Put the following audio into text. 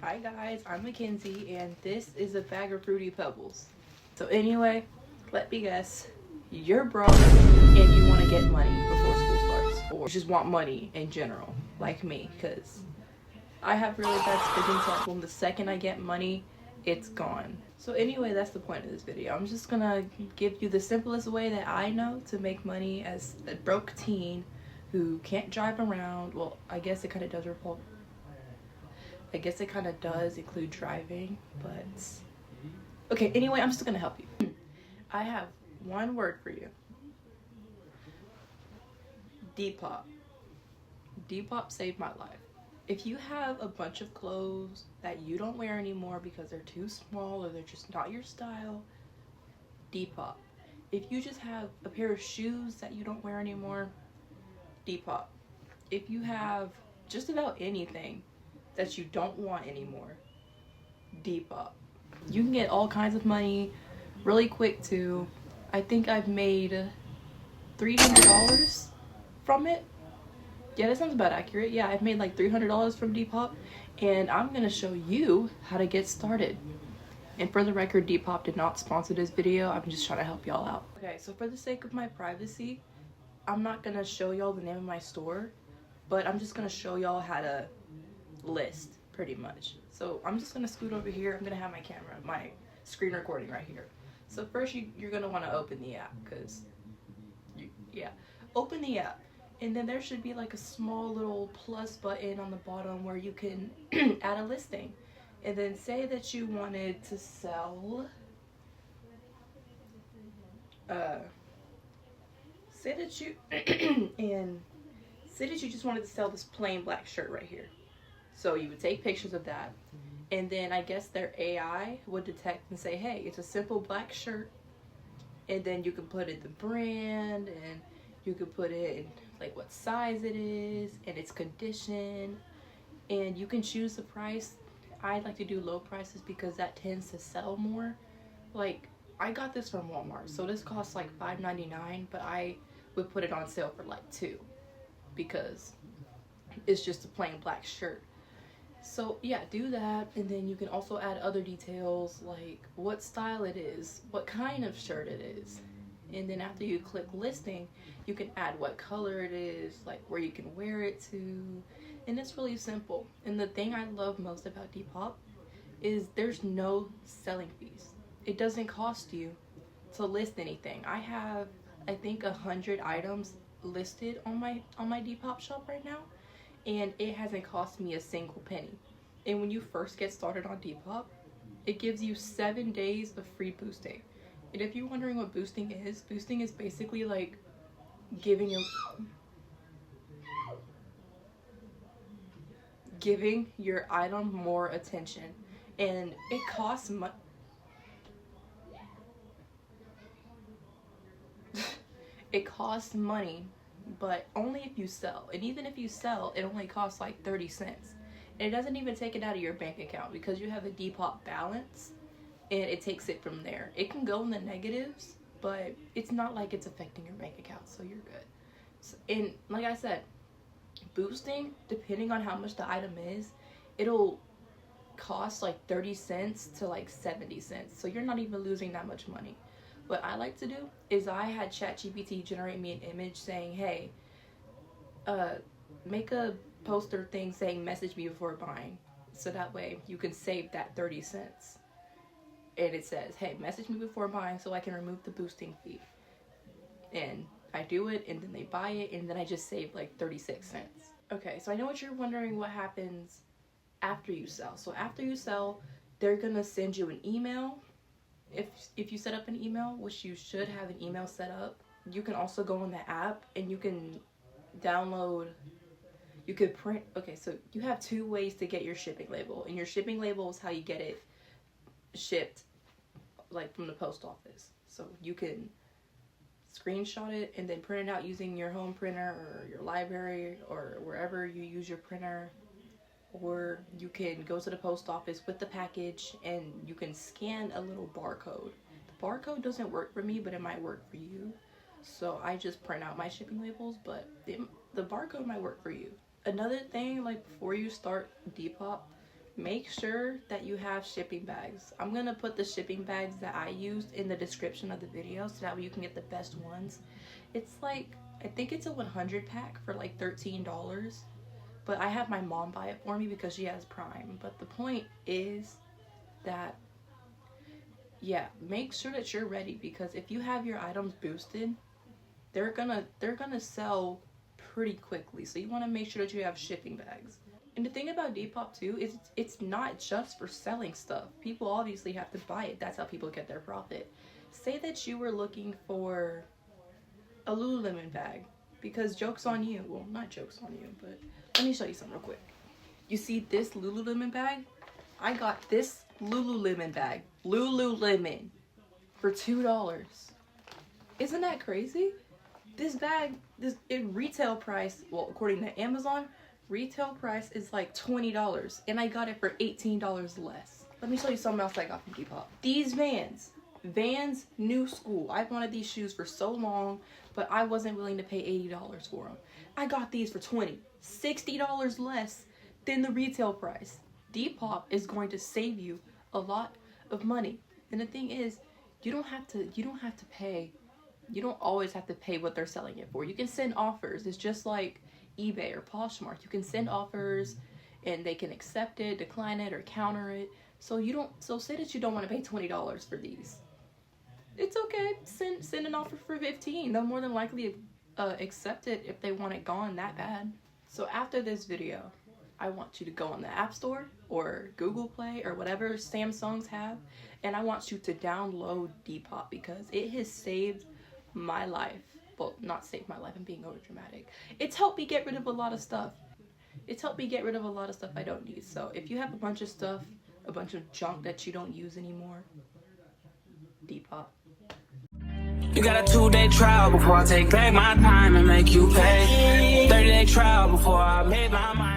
Hi guys, I'm Mackenzie and this is a bag of Fruity Pebbles. So anyway, let me guess, you're broke and you want to get money before school starts, or just want money in general, like me, because I have really bad spending problem. The second I get money, it's gone. So anyway, that's the point of this video. I'm just gonna give you the simplest way that I know to make money as a broke teen who can't drive around. Well, I guess it kind of does revolve. I guess it kind of does include driving, but okay, anyway, I'm just gonna help you. I have one word for you. Depop. Depop saved my life. If you have a bunch of clothes that you don't wear anymore because they're too small or they're just not your style, Depop. If you just have a pair of shoes that you don't wear anymore, Depop. If you have just about anything that you don't want anymore, Depop. You can get all kinds of money really quick too. I think I've made $300 from it. Yeah, that sounds about accurate. Yeah, I've made like $300 from Depop, and I'm gonna show you how to get started. And for the record, Depop did not sponsor this video. I'm just trying to help y'all out. Okay, so for the sake of my privacy, I'm not gonna show y'all the name of my store, but I'm just gonna show y'all how to list pretty much. So I'm just gonna scoot over here. I'm gonna have my camera, my screen recording right here. So first you're gonna want to open the app because open the app, and then there should be like a small little plus button on the bottom where you can add a listing, and then say that you wanted to sell say that you and say that you just wanted to sell this plain black shirt right here. So you would take pictures of that, and then I guess their AI would detect and say, hey, it's a simple black shirt, and then you can put in the brand, and you can put in like what size it is and its condition, and you can choose the price. I like to do low prices because that tends to sell more. Like, I got this from Walmart, so this costs like $5.99, but I would put it on sale for like $2 because it's just a plain black shirt. So yeah, do that, and then you can also add other details like what style it is, what kind of shirt it is, and then after you click listing, you can add what color it is, like where you can wear it to, and it's really simple. And the thing I love most about Depop is there's no selling fees. It doesn't cost you to list anything. I have, I think, 100 items listed on my Depop shop right now, and it hasn't cost me a single penny. And when you first get started on Depop, it gives you 7 days of free boosting. And if you're wondering what boosting is basically like giving your item more attention, and it costs it costs money, but only if you sell. And even if you sell, it only costs like 30 cents. And it doesn't even take it out of your bank account because you have a Depop balance, and it takes it from there. It can go in the negatives, but it's not like it's affecting your bank account, so you're good. So, and like I said, boosting, depending on how much the item is, it'll cost like 30 cents to like 70 cents. So you're not even losing that much money. What I like to do is I had ChatGPT generate me an image saying, hey, make a poster thing saying message me before buying. So that way you can save that 30 cents. And it says, hey, message me before buying so I can remove the boosting fee. And I do it, and then they buy it, and then I just save like 36 cents. Okay, so I know what you're wondering, what happens after you sell. So after you sell, they're gonna send you an email. If you set up an email, which you should have an email set up, you can also go on the app and you can download, you could print. Okay, so you have 2 ways to get your shipping label, and your shipping label is how you get it shipped, like from the post office. So you can screenshot it and then print it out using your home printer or your library or wherever you use your printer, or you can go to the post office with the package and you can scan a little barcode. The barcode doesn't work for me, but it might work for you, so I just print out my shipping labels, but the barcode might work for you. Another thing, like before you start Depop, make sure that you have shipping bags. I'm gonna put the shipping bags that I used in the description of the video so that way you can get the best ones. It's like, I think it's a 100 pack for like $13, but I have my mom buy it for me because she has Prime. But the point is that, yeah, make sure that you're ready, because if you have your items boosted, they're gonna sell pretty quickly. So you want to make sure that you have shipping bags. And the thing about Depop too is it's not just for selling stuff. People obviously have to buy it. That's how people get their profit. Say that you were looking for a Lululemon bag, because joke's on you. Well, not joke's on you, but let me show you something real quick. You see this Lululemon bag? I got this Lululemon bag, Lululemon, for $2. Isn't that crazy? This bag, in retail price, well, according to Amazon, retail price is like $20, and I got it for $18 less. Let me show you something else I got from Depop. These Vans New School. I've wanted these shoes for so long, but I wasn't willing to pay $80 for them. I got these for $20, $60 less than the retail price. Depop is going to save you a lot of money. And the thing is, you don't always have to pay what they're selling it for. You can send offers. It's just like eBay or Poshmark. You can send offers and they can accept it, decline it, or counter it. So say that you don't want to pay $20 for these. It's okay. Send an offer for $15. They'll more than likely accept it if they want it gone that bad. So after this video, I want you to go on the App Store or Google Play or whatever Samsungs have, and I want you to download Depop, because it has saved my life. Well, not saved my life, I'm being over dramatic. It's helped me get rid of a lot of stuff. It's helped me get rid of a lot of stuff I don't need. So if you have a bunch of stuff, a bunch of junk that you don't use anymore, Depop. You got a 2-day trial before I take back my time and make you pay. 30-day trial before I made my mind.